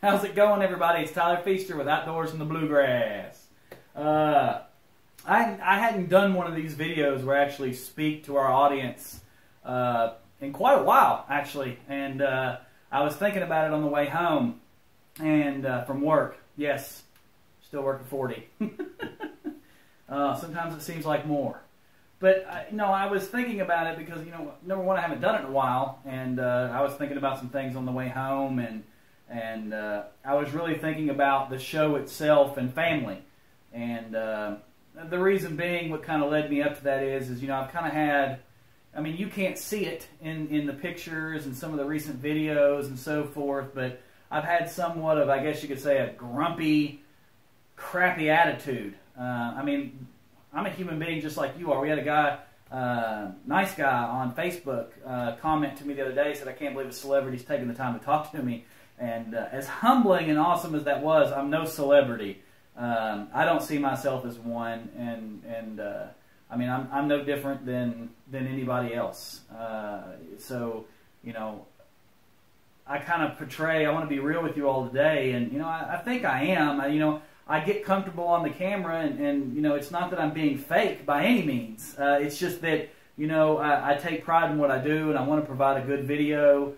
How's it going, everybody? It's Tyler Feaster with Outdoors in the Bluegrass. I hadn't done one of these videos where I actually speak to our audience in quite a while, actually. And I was thinking about it on the way home and from work. Yes, still working 40. Sometimes it seems like more. But, I was thinking about it because, number one, I haven't done it in a while. And I was thinking about some things on the way home. And I was really thinking about the show itself and family. And the reason being, what kind of led me up to that is I've kind of had, you can't see it in the pictures and some of the recent videos and so forth, but I've had somewhat of, I guess you could say, a grumpy, crappy attitude. I'm a human being just like you are. We had a guy, nice guy on Facebook, comment to me the other day, said, "I can't believe a celebrity's taking the time to talk to me." And as humbling and awesome as that was, I'm no celebrity. I don't see myself as one, and I'm no different than anybody else. So I kind of portray. I want to be real with you all today, and I think I am. I get comfortable on the camera, and it's not that I'm being fake by any means. It's just that I take pride in what I do, and I want to provide a good video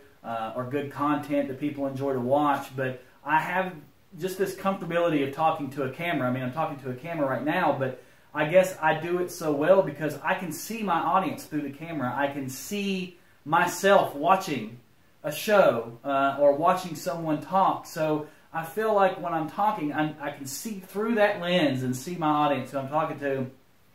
or good content that people enjoy to watch. But I have just this comfortability of talking to a camera. I'm talking to a camera right now, but I guess I do it so well because I can see my audience through the camera. I can see myself watching a show or watching someone talk. So I feel like when I'm talking, I can see through that lens and see my audience who I'm talking to.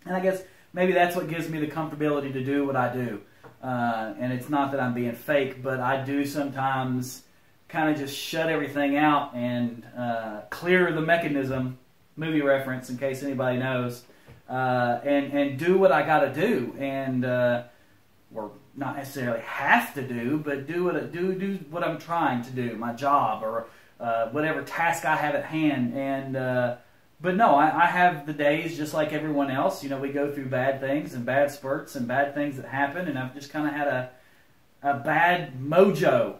And I guess maybe that's what gives me the comfortability to do what I do. And it's not that I'm being fake, but I do sometimes kind of just shut everything out and clear the mechanism, movie reference in case anybody knows, and do what I got to do, and or not necessarily have to do, but do what I'm trying to do, my job or whatever task I have at hand. And but no, I have the days just like everyone else. We go through bad things and bad spurts and bad things that happen, and I've just kind of had a bad mojo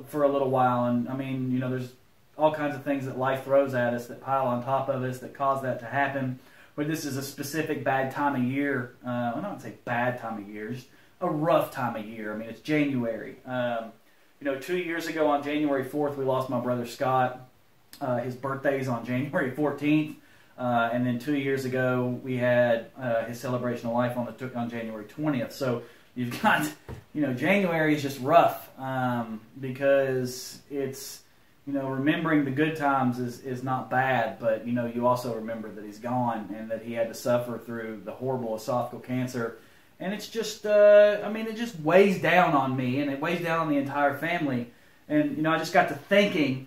for a little while. And there's all kinds of things that life throws at us that pile on top of us that cause that to happen. But this is a specific bad time of year. I don't say bad time of year, just a rough time of year. It's January. 2 years ago on January 4th, we lost my brother Scott. His birthday's on January 14th. And then 2 years ago, we had his celebration of life on January 20th. So you've got, January is just rough because it's, remembering the good times is not bad, but, you also remember that he's gone and that he had to suffer through the horrible esophageal cancer. And it's just, it just weighs down on me, and it weighs down on the entire family. And, I just got to thinking,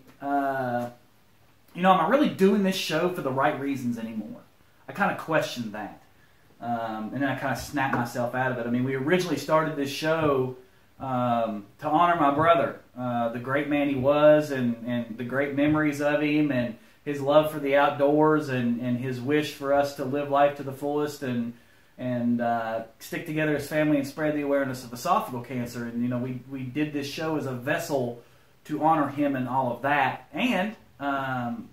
am I really doing this show for the right reasons anymore? I kind of questioned that. And then I kind of snapped myself out of it. We originally started this show to honor my brother, the great man he was, and the great memories of him, and his love for the outdoors, and his wish for us to live life to the fullest, and stick together as family and spread the awareness of esophageal cancer. And we did this show as a vessel to honor him and all of that, and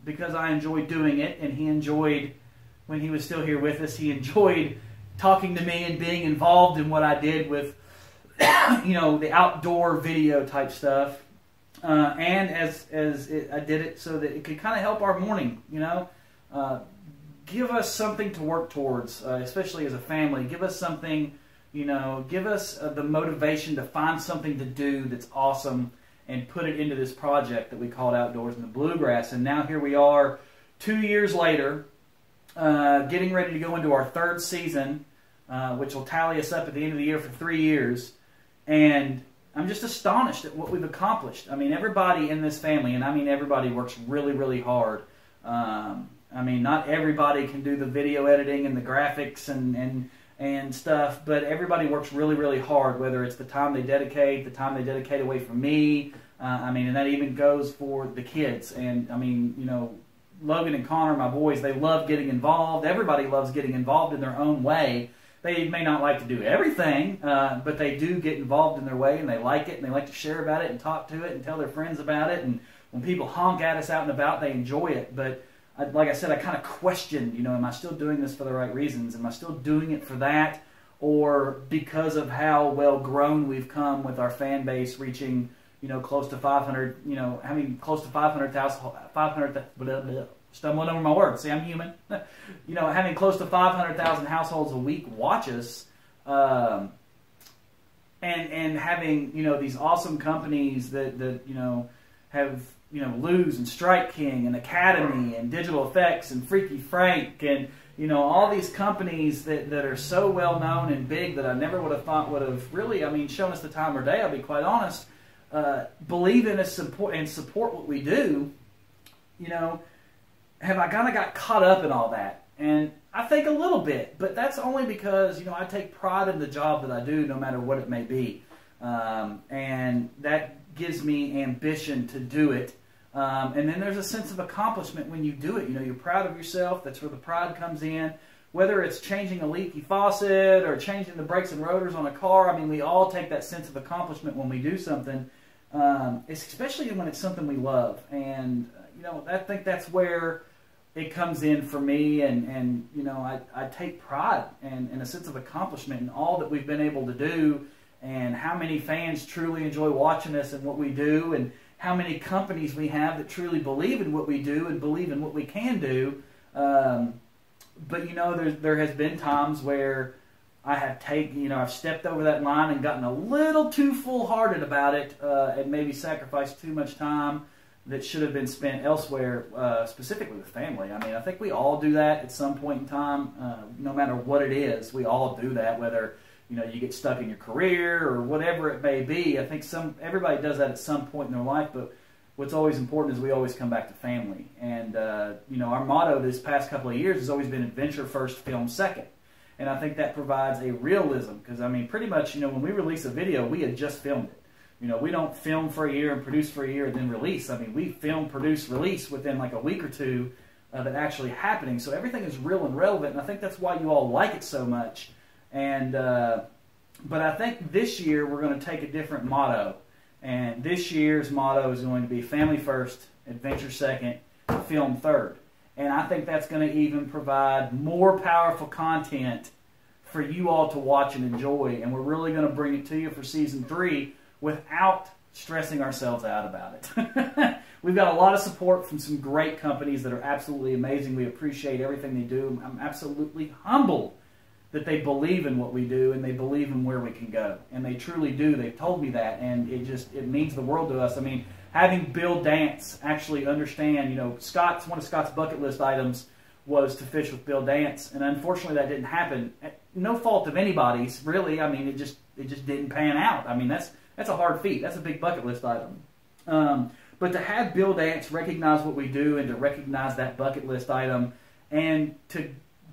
because I enjoyed doing it, and he enjoyed, when he was still here with us, he enjoyed talking to me and being involved in what I did with the outdoor video type stuff, and I did it so that it could kind of help our morning, give us something to work towards, especially as a family. Give us something, give us the motivation to find something to do that's awesome and put it into this project that we called Outdoors in the Bluegrass. And now here we are 2 years later, getting ready to go into our third season, which will tally us up at the end of the year for 3 years. And I'm just astonished at what we've accomplished. Everybody in this family, and everybody works really, really hard. Not everybody can do the video editing and the graphics and stuff, but everybody works really, really hard, whether it's the time they dedicate away from me, and that even goes for the kids. And, Logan and Connor, my boys, they love getting involved. Everybody loves getting involved in their own way, They may not like to do everything, but they do get involved in their way, and they like it, and they like to share about it and talk to it and tell their friends about it. And when people honk at us out and about, they enjoy it. But like I said, I kind of questioned, am I still doing this for the right reasons? Am I still doing it for that? Or because of how well grown we've come with our fan base reaching, close to 500, having close to 500,000, stumbling over my words. See, I'm human. Having close to 500,000 households a week watch us, and having, these awesome companies that have, Lose and Strike King and Academy and Digital Effects and Freaky Frank and, all these companies that are so well known and big that I never would have thought would have really, shown us the time of day, I'll be quite honest, believe in us and support what we do, have I kind of got caught up in all that? And I think a little bit, but that's only because, I take pride in the job that I do no matter what it may be. And that gives me ambition to do it. And then there's a sense of accomplishment when you do it. You're proud of yourself. That's where the pride comes in. Whether it's changing a leaky faucet or changing the brakes and rotors on a car, we all take that sense of accomplishment when we do something, especially when it's something we love. And, I think that's where it comes in for me. And I take pride and a sense of accomplishment in all that we've been able to do, and how many fans truly enjoy watching us and what we do, and how many companies we have that truly believe in what we do and believe in what we can do. But there has been times where I have I've stepped over that line and gotten a little too full-hearted about it, and maybe sacrificed too much time that should have been spent elsewhere, specifically with family. I think we all do that at some point in time, no matter what it is. We all do that, whether you get stuck in your career or whatever it may be. I think everybody does that at some point in their life, but what's always important is we always come back to family. And, our motto this past couple of years has always been adventure first, film second. And I think that provides a realism, because, pretty much, when we release a video, we had just filmed it. We don't film for a year and produce for a year and then release. We film, produce, release within like a week or two of it actually happening. So everything is real and relevant, and I think that's why you all like it so much. And but I think this year we're going to take a different motto. And this year's motto is going to be family first, adventure second, film third. And I think that's going to even provide more powerful content for you all to watch and enjoy. And we're really going to bring it to you for season 3 without stressing ourselves out about it. We've got a lot of support from some great companies that are absolutely amazing. We appreciate everything they do. I'm absolutely humbled that they believe in what we do and they believe in where we can go. And they truly do. They've told me that, and it means the world to us. Having Bill Dance actually understand, one of Scott's bucket list items was to fish with Bill Dance, and unfortunately that didn't happen. No fault of anybody's, really. It just didn't pan out. That's a hard feat. That's a big bucket list item. But to have Bill Dance recognize what we do and to recognize that bucket list item and to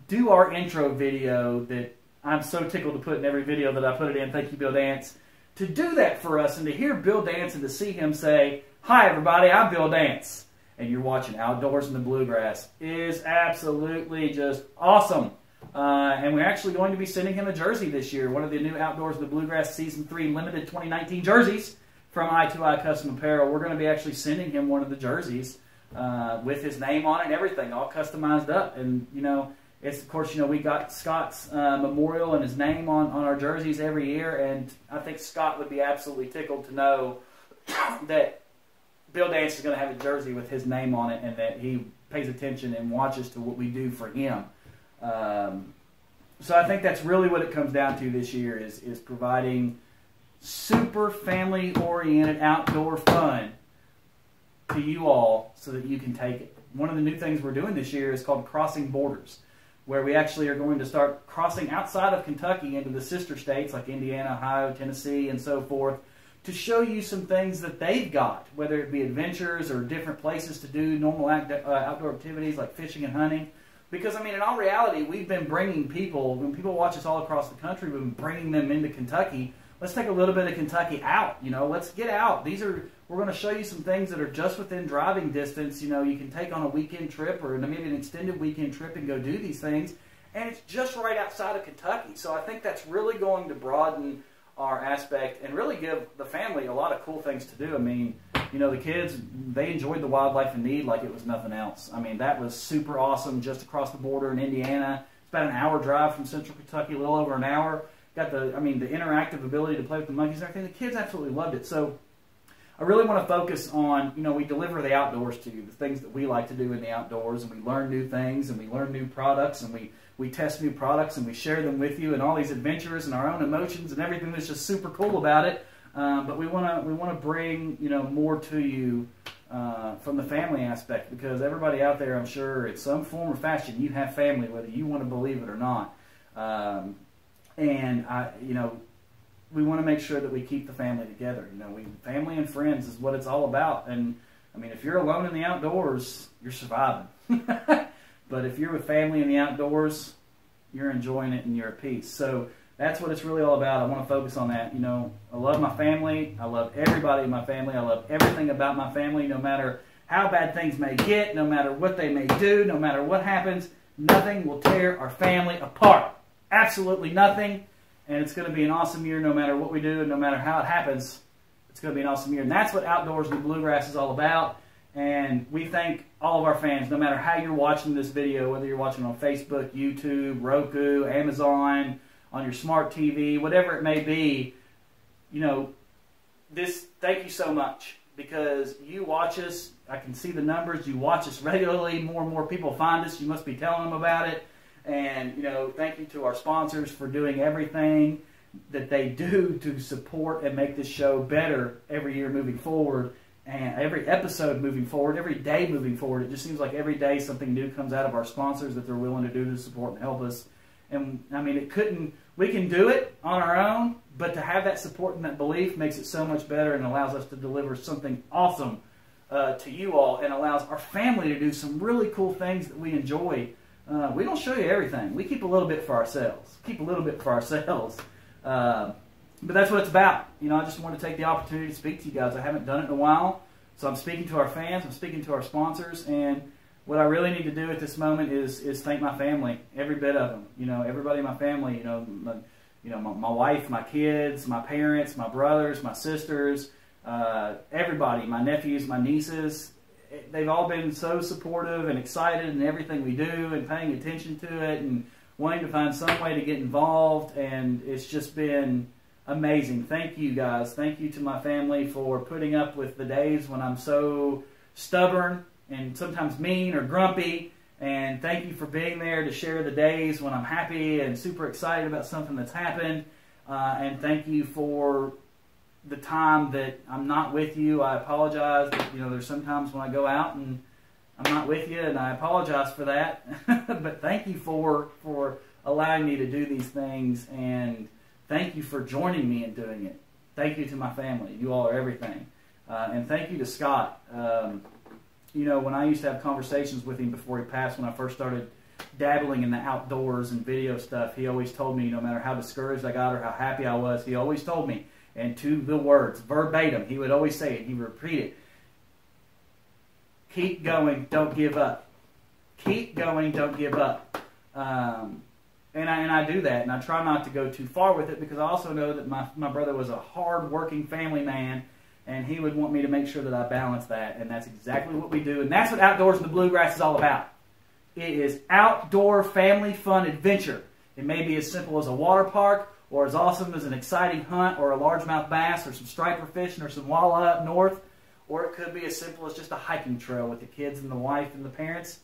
do our intro video that I'm so tickled to put in every video that I put it in, thank you, Bill Dance, to do that for us and to hear Bill Dance and to see him say, "Hi everybody, I'm Bill Dance," and you're watching Outdoors in the Bluegrass, is absolutely just awesome. And we're actually going to be sending him a jersey this year, one of the new Outdoors in the Bluegrass Season 3 limited 2019 jerseys from Eye2Eye Custom Apparel. We're going to be actually sending him one of the jerseys with his name on it and everything, all customized up. And, it's, of course, we got Scott's memorial and his name on our jerseys every year, and I think Scott would be absolutely tickled to know that Bill Dance is going to have a jersey with his name on it and that he pays attention and watches to what we do for him. So I think that's really what it comes down to this year is providing super family-oriented outdoor fun to you all so that you can take it. One of the new things we're doing this year is called Crossing Borders, where we actually are going to start crossing outside of Kentucky into the sister states like Indiana, Ohio, Tennessee, and so forth, to show you some things that they've got, whether it be adventures or different places to do normal outdoor activities like fishing and hunting. Because, in all reality, we've been bringing people, when people watch us all across the country, we've been bringing them into Kentucky. Let's take a little bit of Kentucky out, let's get out. We're going to show you some things that are just within driving distance. You can take on a weekend trip or maybe an extended weekend trip and go do these things. and it's just right outside of Kentucky. So I think that's really going to broaden our aspect and really give the family a lot of cool things to do. I mean, you know, the kids, they enjoyed the Wildlife in Need like it was nothing else. I mean, that was super awesome just across the border in Indiana. It's about an hour drive from Central Kentucky, a little over an hour. Got the interactive ability to play with the monkeys and everything. The kids absolutely loved it. So I really want to focus on, you know, we deliver the outdoors to you, the things that we like to do in the outdoors, and we learn new things, and we learn new products, and we test new products, and we share them with you, and all these adventures and our own emotions and everything that's just super cool about it. But we want to bring, you know, more to you from the family aspect, because everybody out there, I'm sure, in some form or fashion, you have family, whether you want to believe it or not. You know, we want to make sure that we keep the family together. You know, family and friends is what it's all about. And I mean, if you're alone in the outdoors, you're surviving. But if you're with family in the outdoors, you're enjoying it and you're at peace. So that's what it's really all about. I want to focus on that. You know, I love my family. I love everybody in my family. I love everything about my family, no matter how bad things may get, no matter what they may do, no matter what happens. Nothing will tear our family apart. Absolutely nothing. And it's going to be an awesome year no matter what we do and no matter how it happens. It's going to be an awesome year. And that's what Outdoors in the Bluegrass is all about. And we thank all of our fans, no matter how you're watching this video, whether you're watching on Facebook, YouTube, Roku, Amazon, on your smart TV, whatever it may be. You know, thank you so much, because you watch us. I can see the numbers. You watch us regularly. More and more people find us. You must be telling them about it. And, you know, thank you to our sponsors for doing everything that they do to support and make this show better every year moving forward, and every episode moving forward, every day moving forward. It just seems like every day something new comes out of our sponsors that they're willing to do to support and help us. And, I mean, we can do it on our own, but to have that support and that belief makes it so much better and allows us to deliver something awesome to you all, and allows our family to do some really cool things that we enjoy. We don't show you everything. We keep a little bit for ourselves. But that's what it's about. You know, I just want to take the opportunity to speak to you guys. I haven't done it in a while, so I'm speaking to our fans. I'm speaking to our sponsors, and what I really need to do at this moment is thank my family, every bit of them. You know, everybody in my family. You know, my wife, my kids, my parents, my brothers, my sisters, everybody, my nephews, my nieces. They've all been so supportive and excited in everything we do, and paying attention to it, and wanting to find some way to get involved, and it's just been amazing. Thank you, guys. Thank you to my family for putting up with the days when I'm so stubborn and sometimes mean or grumpy, and thank you for being there to share the days when I'm happy and super excited about something that's happened, and thank you for the time that I'm not with you. I apologize that, you know, there's sometimes when I go out and I'm not with you, and I apologize for that. But thank you for allowing me to do these things, and thank you for joining me in doing it. Thank you to my family. You all are everything. And thank you to Scott. You know, when I used to have conversations with him before he passed, when I first started dabbling in the outdoors and video stuff, he always told me, no matter how discouraged I got or how happy I was, he always told me, and to the words, verbatim, he would always say it, he would repeat it: keep going, don't give up. Keep going, don't give up. And I do that, and I try not to go too far with it, because I also know that my brother was a hard-working family man, and he would want me to make sure that I balance that, and that's exactly what we do, and that's what Outdoors in the Bluegrass is all about. It is outdoor family fun adventure. It may be as simple as a water park, or as awesome as an exciting hunt, or a largemouth bass, or some striper fishing, or some walleye up north, or it could be as simple as just a hiking trail with the kids and the wife and the parents.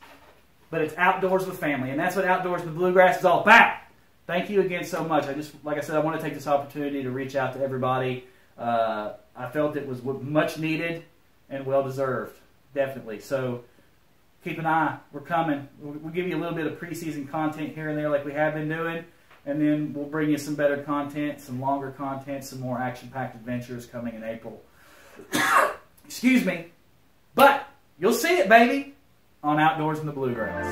But it's outdoors with family, and that's what Outdoors in the Bluegrass is all about. Thank you again so much. Like I said, I want to take this opportunity to reach out to everybody. I felt it was much needed and well deserved, definitely. So keep an eye. We're coming. We'll give you a little bit of preseason content here and there, like we have been doing. And then we'll bring you some better content, some longer content, some more action-packed adventures coming in April. Excuse me. But you'll see it, baby, on Outdoors in the Bluegrass.